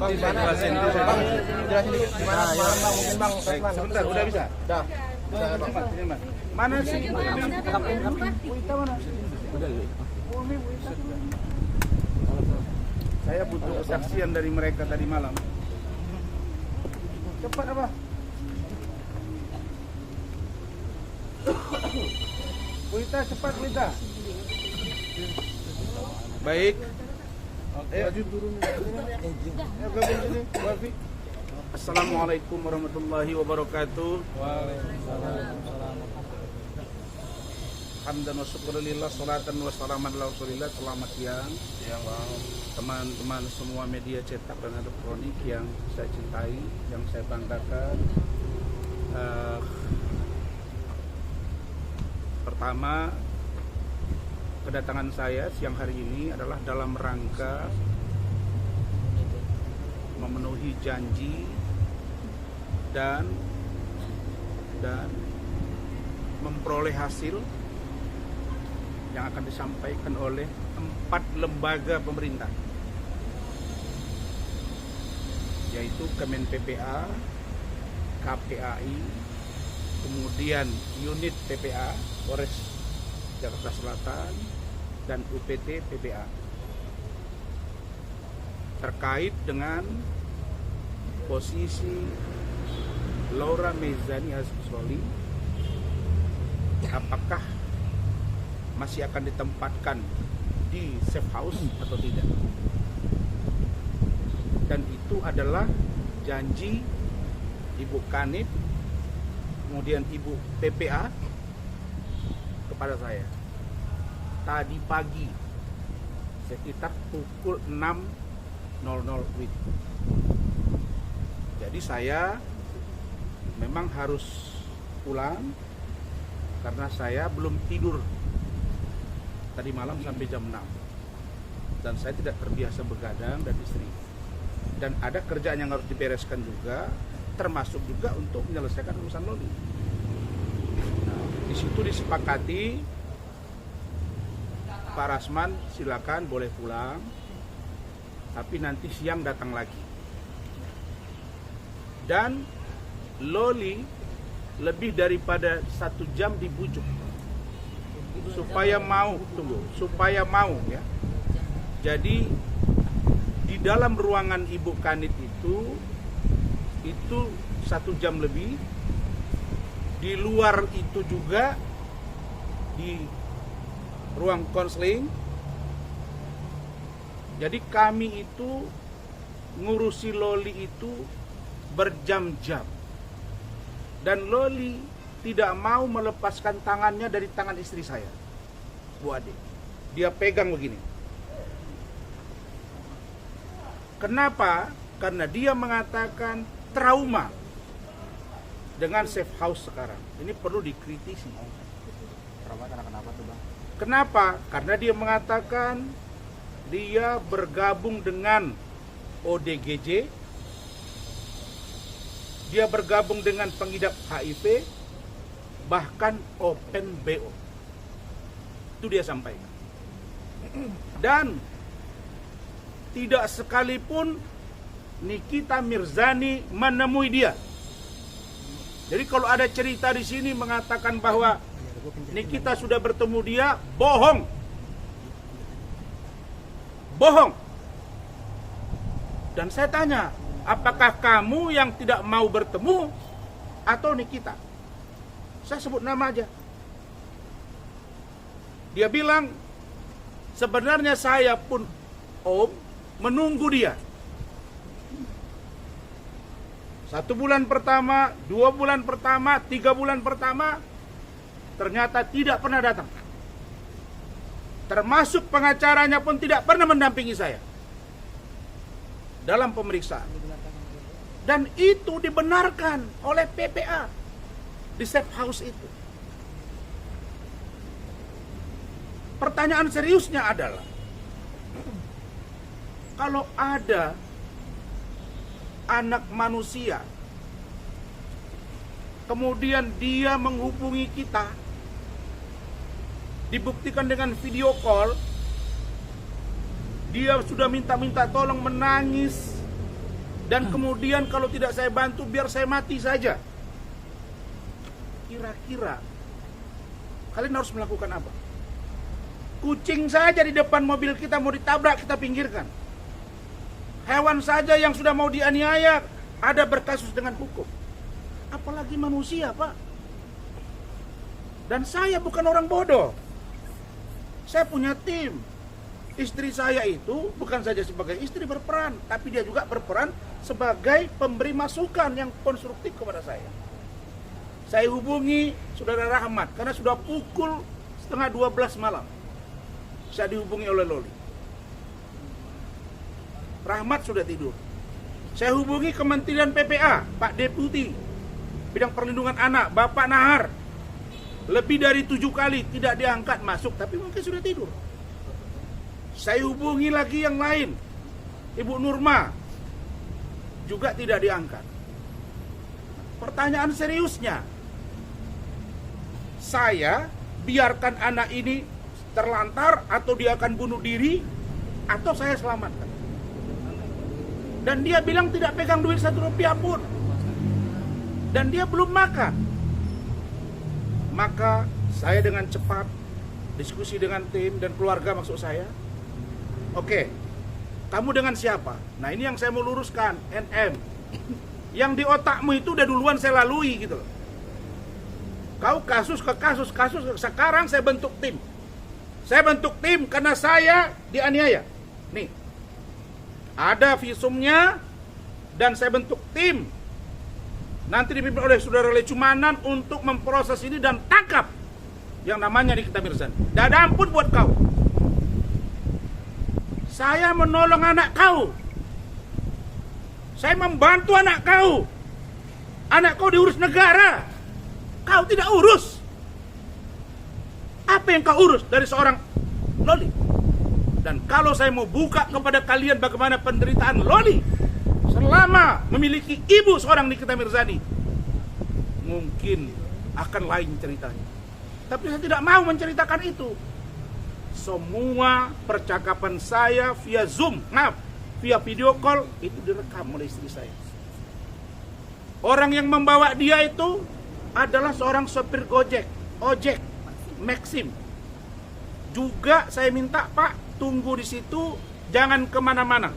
Bang, jelasin dikit gimana semalam Bang, mungkin Bang. Sebentar, udah bisa? Udah. Mana sih? Saya butuh kesaksian dari mereka tadi malam. Cepat apa? Wita, cepat Wita. Baik. Assalamualaikum warahmatullahi wabarakatuh. Hamdan wa syukurillah, salatan wa salaman ala rasulillah. Selamat siang teman-teman semua media cetak dan elektronik yang saya cintai, yang saya banggakan. Pertama, kedatangan saya siang hari ini adalah dalam rangka memenuhi janji dan memperoleh hasil yang akan disampaikan oleh 4 lembaga pemerintah, yaitu Kemen PPA, KPAI, kemudian unit PPA Polres Jakarta Selatan, dan UPT PPA terkait dengan posisi Laura Mezani Azroli, apakah masih akan ditempatkan di safe house atau tidak. Dan itu adalah janji Ibu Kanit, kemudian Ibu PPA kepada saya tadi pagi sekitar pukul 6.00 WIB. Jadi saya memang harus pulang karena saya belum tidur tadi malam sampai jam 6, dan saya tidak terbiasa begadang dan istri, dan ada kerjaan yang harus dibereskan juga, termasuk juga untuk menyelesaikan urusan Loli. Nah, di situ disepakati Pak Rasman silakan boleh pulang, tapi nanti siang datang lagi. Dan Loli lebih daripada 1 jam dibujuk supaya mau ya. Jadi di dalam ruangan Ibu Kanit itu 1 jam lebih. Di luar itu juga di ruang konseling. Jadi kami itu ngurusi Loli itu berjam-jam, dan Loli tidak mau melepaskan tangannya dari tangan istri saya, Bu Ade. Dia pegang begini. Kenapa? Karena dia mengatakan trauma dengan safe house sekarang. Ini perlu dikritisi. Trauma karena kenapa tuh Bang? Kenapa? Karena dia mengatakan dia bergabung dengan ODGJ, dia bergabung dengan pengidap HIV, bahkan Open BO. Itu dia sampaikan. Dan tidak sekalipun Nikita Mirzani menemui dia. Jadi kalau ada cerita di sini mengatakan bahwa Nikita sudah bertemu dia, bohong. Bohong. Dan saya tanya, apakah kamu yang tidak mau bertemu atau Nikita? Saya sebut nama aja. Dia bilang, sebenarnya saya pun menunggu dia. 1 bulan pertama, 2 bulan pertama, 3 bulan pertama, ternyata tidak pernah datang. Termasuk pengacaranya pun tidak pernah mendampingi saya dalam pemeriksaan. Dan itu dibenarkan oleh PPA di safe house itu. Pertanyaan seriusnya adalah, kalau ada anak manusia kemudian dia menghubungi kita, dibuktikan dengan video call, dia sudah minta tolong, menangis, Dan kemudian kalau tidak saya bantu, biar saya mati saja. Kira-kira kalian harus melakukan apa? Kucing saja di depan mobil kita mau ditabrak, kita pinggirkan. Hewan saja yang sudah mau dianiaya ada berkasus dengan hukum. Apalagi manusia, Pak. Dan saya bukan orang bodoh. Saya punya tim. Istri saya itu bukan saja sebagai istri berperan, tapi dia juga berperan sebagai pemberi masukan yang konstruktif kepada saya. Saya hubungi Saudara Rahmat karena sudah pukul 11:30 malam. Saya dihubungi oleh Loli. Rahmat sudah tidur. Saya hubungi Kementerian PPA, Pak Deputi Bidang Perlindungan Anak, Bapak Nahar. Lebih dari 7 kali tidak diangkat masuk, tapi mungkin sudah tidur. Saya hubungi lagi yang lain, Ibu Nurma, juga tidak diangkat. Pertanyaan seriusnya, saya biarkan anak ini terlantar atau dia akan bunuh diri atau saya selamatkan. Dan dia bilang tidak pegang duit 1 rupiah pun. Dan dia belum makan. Maka saya dengan cepat diskusi dengan tim dan keluarga maksud saya. Oke, kamu dengan siapa? Nah ini yang saya mau luruskan, NM. Yang di otakmu itu udah duluan saya lalui gitu loh. Kau kasus ke kasus, sekarang saya bentuk tim. Saya bentuk tim karena saya dianiaya. Nih, ada visumnya dan saya bentuk tim. Nanti dipimpin oleh Saudara Lecumanan untuk memproses ini dan tangkap yang namanya Nikita Mirzani. Tidak ada ampun buat kau. Saya menolong anak kau. Saya membantu anak kau. Anak kau diurus negara. Kau tidak urus. Apa yang kau urus dari seorang Loli? Dan kalau saya mau buka kepada kalian bagaimana penderitaan Loli selama memiliki ibu seorang Nikita Mirzani, mungkin akan lain ceritanya. Tapi saya tidak mau menceritakan itu. Semua percakapan saya via Zoom, via video call, itu direkam oleh istri saya. Orang yang membawa dia itu adalah seorang sopir ojek, Maxim. Juga saya minta, Pak, tunggu di situ, jangan kemana-mana.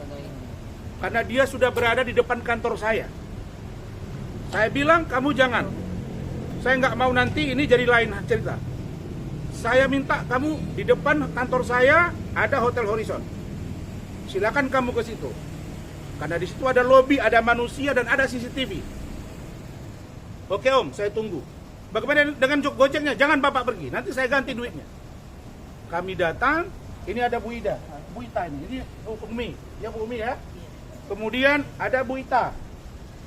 Karena dia sudah berada di depan kantor saya. Saya bilang, kamu jangan. Saya nggak mau nanti ini jadi lain cerita. Saya minta kamu di depan kantor saya ada Hotel Horizon. Silakan kamu ke situ. Karena di situ ada lobi, ada manusia dan ada CCTV. Oke Om, saya tunggu. Bagaimana dengan Gojeknya? Jangan Bapak pergi, nanti saya ganti duitnya. Kami datang, ini ada Bu Ida, Bu Ita ini Umi, ya Bu Umi ya. Kemudian ada Bu Ita,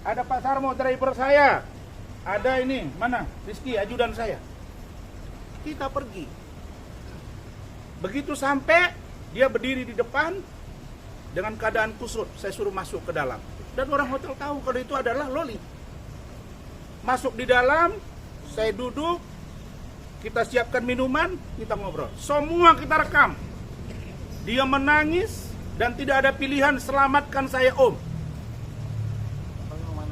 ada Pak Sarmo driver saya, ada ini mana Rizky ajudan saya. Kita pergi. Begitu sampai dia berdiri di depan dengan keadaan kusut, saya suruh masuk ke dalam. Dan orang hotel tahu kalau itu adalah Loli. Masuk di dalam, saya duduk, kita siapkan minuman, kita ngobrol. Semua kita rekam. Dia menangis dan tidak ada pilihan, selamatkan saya Om.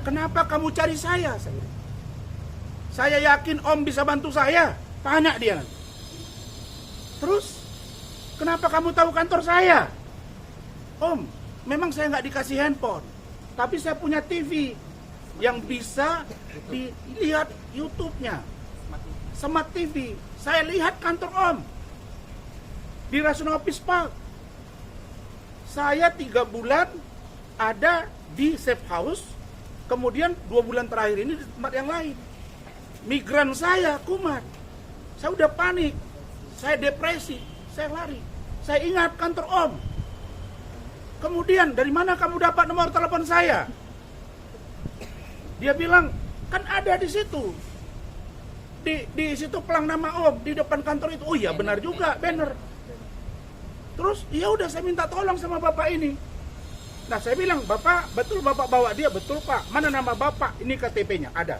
Kenapa kamu cari saya? Saya yakin Om bisa bantu saya. Tanya dia. Terus, kenapa kamu tahu kantor saya? Om, memang saya nggak dikasih handphone, tapi saya punya TV yang bisa dilihat YouTube-nya. Smart TV. Saya lihat kantor Om di Rasuna Office Park. Saya 3 bulan ada di safe house, kemudian 2 bulan terakhir ini di tempat yang lain. Migran saya kumat. Saya udah panik. Saya depresi. Saya lari. Saya ingat kantor Om. Kemudian, dari mana kamu dapat nomor telepon saya? Dia bilang, kan ada di situ. Di situ pelang nama Om, di depan kantor itu. Oh iya, benar juga, banner. Terus, ya udah saya minta tolong sama Bapak ini. Nah, saya bilang, Bapak, betul Bapak bawa dia? Betul Pak. Mana nama Bapak? Ini KTP-nya, ada.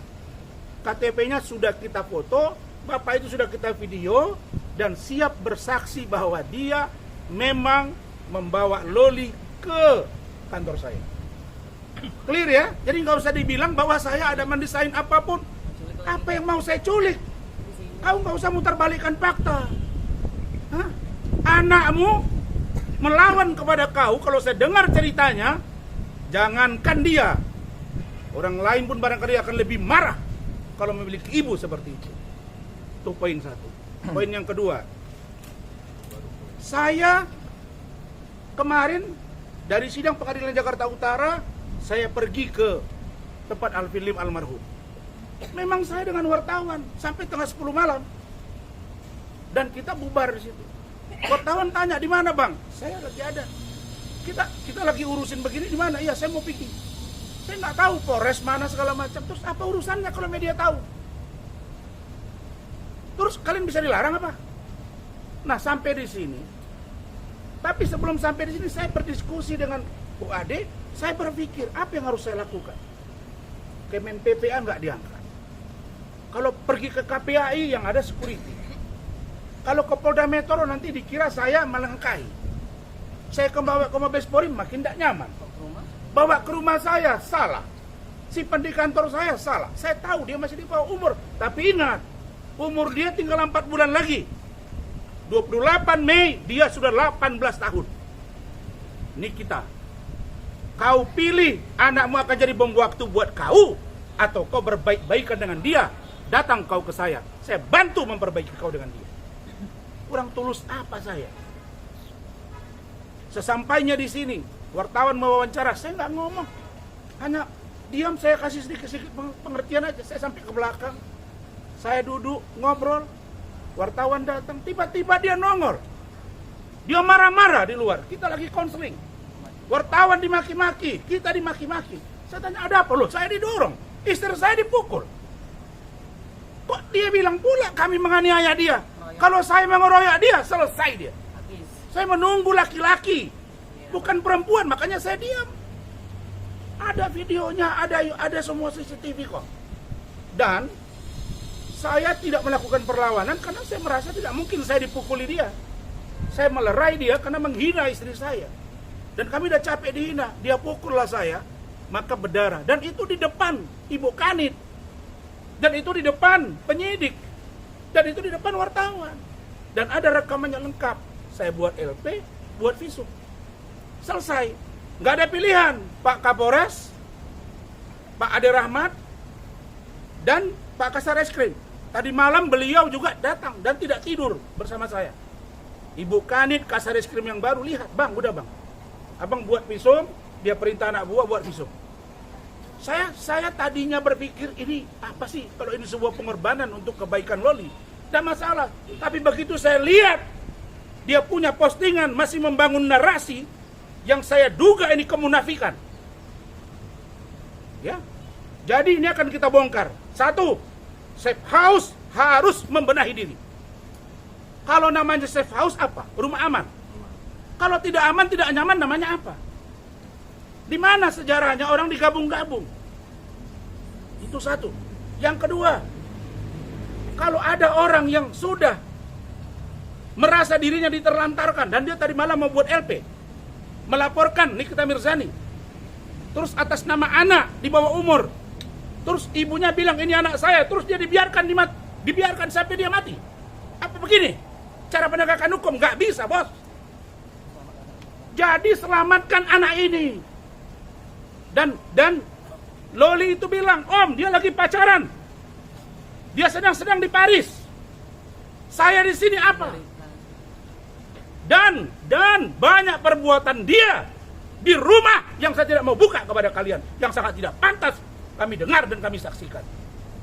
KTP-nya sudah kita foto, Bapak itu sudah kita video, dan siap bersaksi bahwa dia memang membawa Loli ke kantor saya. Clear ya? Jadi nggak usah dibilang bahwa saya ada mendesain apapun. Apa yang mau saya culik? Kau nggak usah mutar balikkan fakta. Hah? Anakmu melawan kepada kau, kalau saya dengar ceritanya, jangankan dia, orang lain pun barangkali akan lebih marah kalau memiliki ibu seperti itu. Itu poin satu. Poin yang kedua, saya kemarin dari sidang pengadilan Jakarta Utara, saya pergi ke tempat Alvin Lim almarhum. Memang saya dengan wartawan sampai tengah 10 malam. Dan kita bubar di situ. Wartawan tanya, di mana bang? Saya lagi ada. Kita lagi urusin begini, di mana? Iya, saya mau pergi. Saya nggak tahu Polres mana segala macam. Terus apa urusannya kalau media tahu? Terus kalian bisa dilarang apa? Nah, sampai di sini. Tapi sebelum sampai di sini saya berdiskusi dengan Bu Ade, saya berpikir apa yang harus saya lakukan. Kemen PPA nggak diangkat. Kalau pergi ke KPAI yang ada security. Kalau ke Polda Metro nanti dikira saya melengkai. Saya bawa ke Mabes Polri makin tidak nyaman. Bawa ke rumah saya salah. Simpan di kantor saya salah. Saya tahu dia masih di bawah umur. Tapi ingat, umur dia tinggal 4 bulan lagi. 28 Mei dia sudah 18 tahun. Ini kita. Kau pilih anakmu akan jadi bom waktu buat kau, atau kau berbaik-baikan dengan dia. Datang kau ke saya bantu memperbaiki kau dengan dia. Kurang tulus apa saya? Sesampainya di sini, wartawan mewawancara, saya nggak ngomong. Hanya diam, saya kasih sedikit-sedikit pengertian aja. Saya sampai ke belakang, saya duduk, ngobrol. Wartawan datang, tiba-tiba dia nongol. Dia marah-marah di luar, kita lagi konseling. Wartawan dimaki-maki, kita dimaki-maki. Saya tanya, ada apa loh? Saya didorong, istri saya dipukul. Kok dia bilang pula kami menganiaya dia? Kalau saya mengeroyok dia, selesai dia. Saya menunggu laki-laki, bukan perempuan, makanya saya diam. Ada videonya, ada semua CCTV kok. Dan saya tidak melakukan perlawanan karena saya merasa tidak mungkin saya dipukuli dia. Saya melerai dia karena menghina istri saya. Dan kami udah capek dihina, dia pukullah saya, maka berdarah. Dan itu di depan Ibu Kanit. Dan itu di depan penyidik. Dan itu di depan wartawan. Dan ada rekamannya lengkap. Saya buat LP, buat visum. Selesai. Nggak ada pilihan. Pak Kapolres, Pak Ade Rahmat, dan Pak Kasareskrim. Tadi malam beliau juga datang dan tidak tidur bersama saya. Ibu Kanit, Kasareskrim yang baru, lihat, bang, udah bang. Abang buat visum, dia perintah anak buah buat visum. Saya tadinya berpikir ini apa sih kalau ini sebuah pengorbanan untuk kebaikan Loli. Tidak masalah. Tapi begitu saya lihat dia punya postingan masih membangun narasi yang saya duga ini kemunafikan. Ya. Jadi ini akan kita bongkar. 1, safe house harus membenahi diri. Kalau namanya safe house apa? Rumah aman. Kalau tidak aman, tidak nyaman namanya apa? Di mana sejarahnya orang digabung-gabung? Itu 1. Yang kedua, kalau ada orang yang sudah merasa dirinya diterlantarkan dan dia tadi malam membuat LP, melaporkan Nikita Mirzani, terus atas nama anak di bawah umur, terus ibunya bilang ini anak saya, terus dia dibiarkan sampai dia mati. Apa begini? Cara penegakan hukum? Nggak bisa, bos. Jadi selamatkan anak ini. Dan Loli itu bilang, Om, dia lagi pacaran. Dia sedang di Saya di sini apa? Dan banyak perbuatan dia di rumah yang saya tidak mau buka kepada kalian, yang sangat tidak pantas kami dengar dan kami saksikan.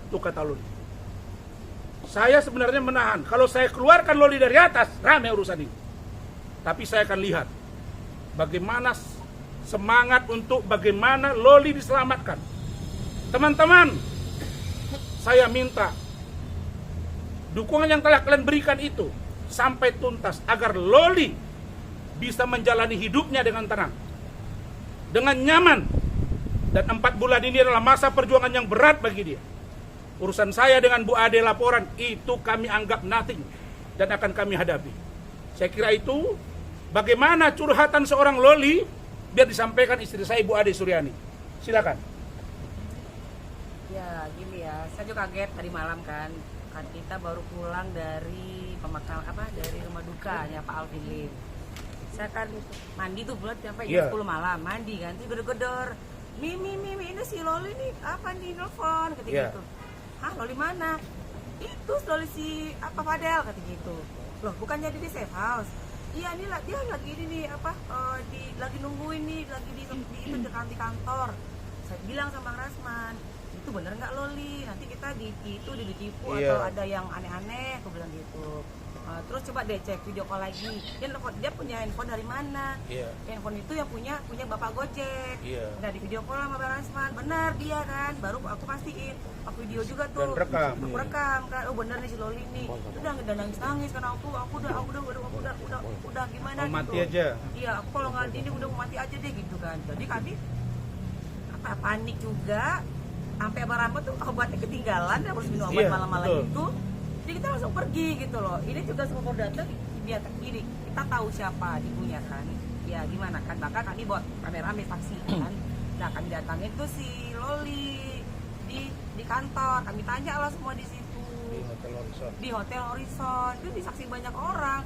Itu kata Loli. Saya sebenarnya menahan. Kalau saya keluarkan Loli dari atas, ramai urusan ini. Tapi saya akan lihat bagaimana semangat untuk bagaimana Loli diselamatkan. Teman-teman, saya minta dukungan yang telah kalian berikan itu sampai tuntas agar Loli bisa menjalani hidupnya dengan tenang, dengan nyaman. Dan 4 bulan ini adalah masa perjuangan yang berat bagi dia. Urusan saya dengan Bu Ade laporan itu kami anggap nothing dan akan kami hadapi. Saya kira itu bagaimana curhatan seorang Loli biar disampaikan istri saya Bu Ade Suryani. Silakan. Ya gini ya, saya juga kaget tadi malam kan kita baru pulang dari dari rumah dukanya Pak Alvin Lim. Saya kan mandi tuh bulat sampai jam 10 malam mandi kan, terus gedor-gedor. Mimi ini si Loli nih apa nih nelfon kata gitu. Hah, Loli mana? Itu Loli si Fadel kata gitu. Loh, bukannya di safe house. Iya, ini dia lagi ini nih lagi nungguin nih, lagi di kantor. Saya bilang sama Bang Rasman, itu bener nggak Loli? Nanti kita ditipu atau ada yang aneh-aneh, aku bilang gitu. Terus coba deh cek video call lagi. Dia punya handphone dari mana? Handphone itu yang punya Bapak Gojek. Nah di video call sama Bang Rasman, benar dia kan. Baru aku pastiin, aku video juga tuh. Aku rekam kan. Oh bener nih si Loli nih. Udah nangis karena aku udah gimana gitu. Mati aja. Iya, aku kalau nggak ini udah mau mati aja deh gitu kan. Jadi kami panik juga. Sampai Abang Rambut tuh obatnya ketinggalan, harus minum obat malam-malam itu. Jadi kita langsung pergi gitu loh. Ini juga semua datang biar gini, kita tahu siapa ibunya kan. Ya gimana kan, bahkan kami buat kamera saksi kan. Nah kami datangin tuh si Loli di kantor. Kami tanya lah semua di situ. Di Hotel Horizon. Itu disaksi banyak orang.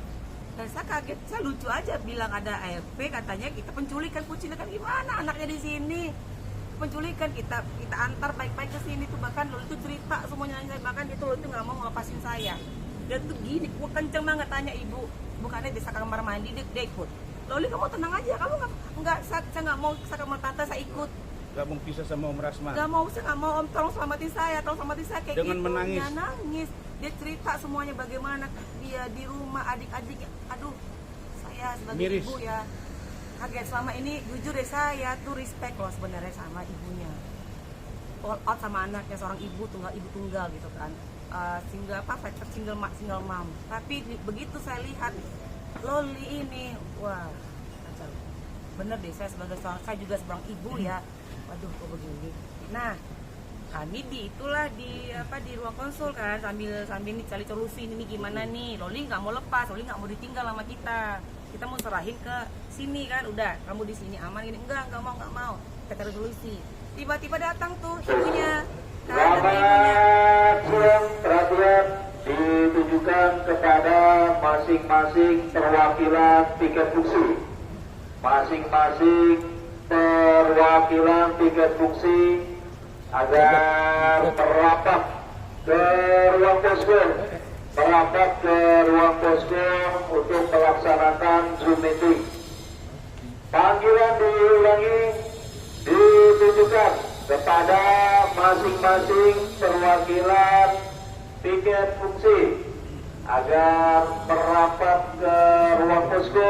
Dan saya kaget, saya lucu aja bilang ada ARP katanya kita penculikan kan gimana anaknya di sini. Penculikan kita antar baik-baik ke sini tuh, bahkan Loli tuh cerita semuanya, bahkan itu Loli tuh nggak mau ngelepasin saya. Dan tuh gini, gua kenceng banget tanya ibu, bukannya di kamar mandi dia ikut. Loli kamu tenang aja, kamu nggak saya nggak mau ke kamar tante, saya ikut. Gak mau pisah sama Om Rasman. Saya nggak mau Om, tolong selamatin saya kayak dengan gitu. menangis. Dia nangis, dia cerita semuanya bagaimana dia di rumah adik-adik. Aduh, saya sebagai miris. Ibu ya. Kaget selama ini, jujur deh saya tuh respect loh sebenarnya sama ibunya, all out sama anaknya, seorang ibu tunggal gitu kan, single mom. Tapi begitu saya lihat Loli ini, wah kacau. Bener deh, saya juga seorang ibu ya, waduh kok begini. Nah kami di ruang konsul kan, sambil nih cari solusi ini gimana nih. Loli nggak mau lepas, Loli nggak mau ditinggal sama kita mau serahin ke sini kan, udah kamu di sini aman ini. Enggak mau, kita cari solusi. Tiba-tiba datang tuh ibunya. Perhatian ditujukan kepada masing-masing perwakilan piket fungsi. Masing-masing perwakilan piket fungsi agar merapat ke ruang posko. Untuk melaksanakan Zoom meeting. Panggilan diulangi, ditujukan kepada masing-masing perwakilan piket fungsi agar merapat ke ruang posko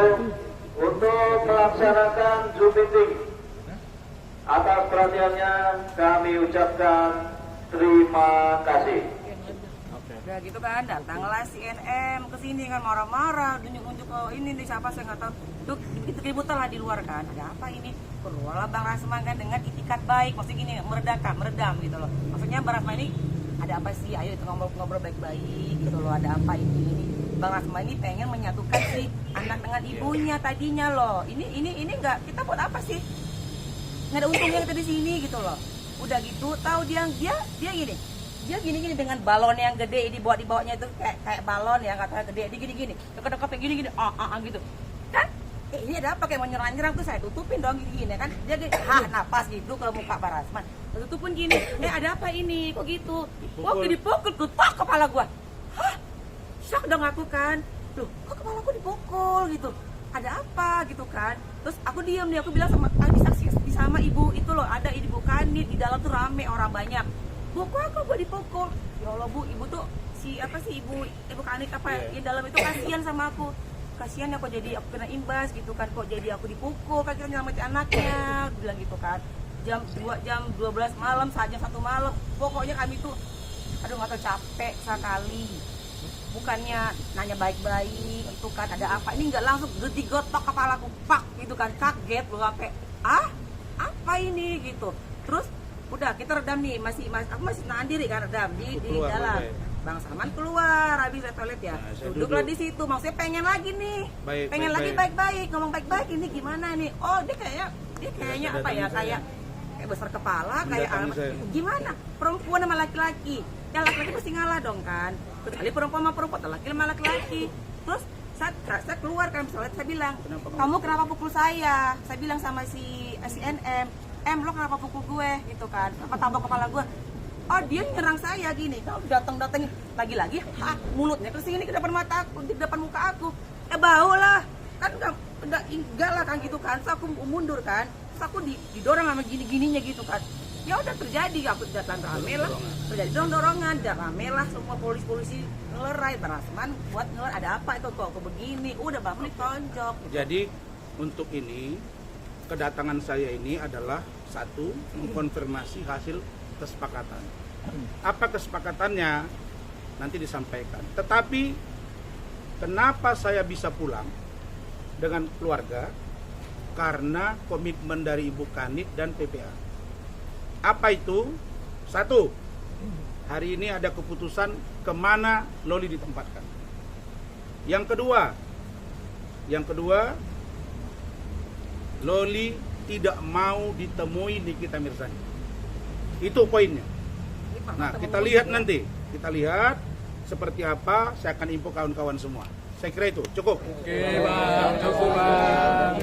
untuk melaksanakan Zoom meeting. Atas perhatiannya kami ucapkan terima kasih. Udah gitu kan, datanglah si NM ke sini kan marah-marah, nunjuk-nunjuk ini nih siapa saya nggak tahu. Tuh keributan lah di luar kan. Ada apa ini? Keluarlah Bang Rasman kan dengan itikat baik, maksudnya gini, meredam gitu loh. Maksudnya Bang Rasman ini ada apa sih? Ayo itu ngobrol baik-baik gitu loh. Ada apa ini? Bang Rasman ini pengen menyatukan si anak dengan ibunya tadinya loh. Ini enggak, kita buat apa sih? Nggak ada untungnya kita di sini gitu loh. Udah gitu, tahu dia gini. Dia gini dengan balon yang gede dibawanya itu kayak balon yang katanya gede, dia gini deket-deket kayak gini gitu kan. Ini ada apa kayak mau nyerang tuh, saya tutupin dong gini kan. Dia napas gitu ke muka Bang Rasman, tutupin gini. Ada apa ini kok gitu? Kok dipukul ketok kepala gua. Hah, shock dong aku kan. Loh kok kepala aku dipukul gitu, ada apa gitu kan. Terus aku diam nih, aku bilang sama ibu itu loh, ada ibu Kanit di dalam tuh rame orang banyak. Bu, kok gue dipukul? Ya Allah bu, ibu tuh ibu Kanit di dalam itu kasihan sama aku. Kasihan ya kok jadi aku kena imbas gitu kan, kok jadi aku dipukul, kan kita nyelamatin anaknya, bilang gitu kan. Jam 12 malam, saat jam 1 malam, pokoknya kami tuh aduh nggak tahu, capek sekali. Bukannya nanya baik-baik itu kan, ada apa? Ini nggak langsung digotok kepalaku, pak gitu kan, kaget loh sampai apa ini gitu. Terus udah kita redam nih, aku masih nahan diri kan, redam di dalam. Bang Salman keluar habis dari toilet ya, duduklah di situ, maksudnya pengen lagi nih, pengen lagi baik-baik, ngomong baik-baik, ini gimana nih? Oh dia kayaknya apa ya, kayak kayak besar kepala, kayak Mendatangi saya. gimana? Perempuan sama laki-laki. Yang laki-laki pasti ngalah dong kan. Kecuali perempuan sama perempuan, laki-laki sama laki-laki. Terus saya keluar kan, misalnya saya bilang, kamu kenapa pukul saya? Saya bilang sama si NM, lo kenapa pukul gue gitu kan? Apa tabok kepala gue? Oh dia nyerang saya gini, kalau datang lagi-lagi, mulutnya ke sini ke depan mata aku, di depan muka aku, bau lah, kan enggak lah kan gitu kan, so aku mundur kan, so aku didorong sama gini-gininya gitu kan, ya udah terjadi, aku datang rame lah, terjadi dorongan, dan rame lah semua polisi ngelerai, Rasman buat ngelerai, ada apa itu kok begini, udah bangun ditonjok. Gitu. Jadi untuk ini kedatangan saya ini adalah satu mengkonfirmasi hasil kesepakatan. Apa kesepakatannya nanti disampaikan. Tetapi kenapa saya bisa pulang dengan keluarga? Karena komitmen dari Ibu Kanit dan PPA. Apa itu? Satu, hari ini ada keputusan kemana Loli ditempatkan. Yang kedua, Loli tidak mau ditemui Nikita Mirzani. Itu poinnya. Nah, kita lihat nanti. Kita lihat seperti apa. Saya akan info kawan-kawan semua. Saya kira itu cukup. Oke, Bang. Cukup, Bang.